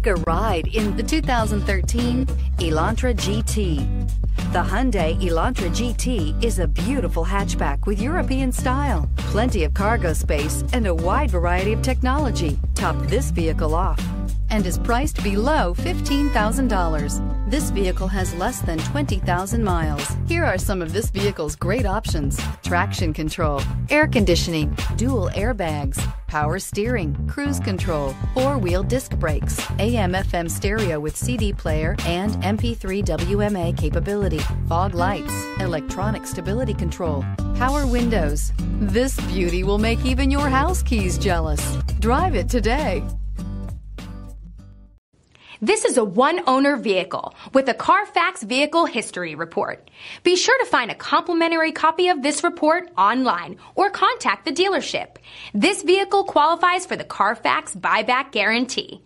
Take a ride in the 2013 Elantra GT. The Hyundai Elantra GT is a beautiful hatchback with European style, plenty of cargo space, and a wide variety of technology. Top this vehicle off and is priced below $15,000. This vehicle has less than 20,000 miles. Here are some of this vehicle's great options: traction control, air conditioning, dual airbags, power steering, cruise control, four-wheel disc brakes, AM/FM stereo with CD player and MP3 WMA capability, fog lights, electronic stability control, power windows. This beauty will make even your house keys jealous. Drive it today. This is a one-owner vehicle with a Carfax Vehicle History Report. Be sure to find a complimentary copy of this report online or contact the dealership. This vehicle qualifies for the Carfax Buyback Guarantee.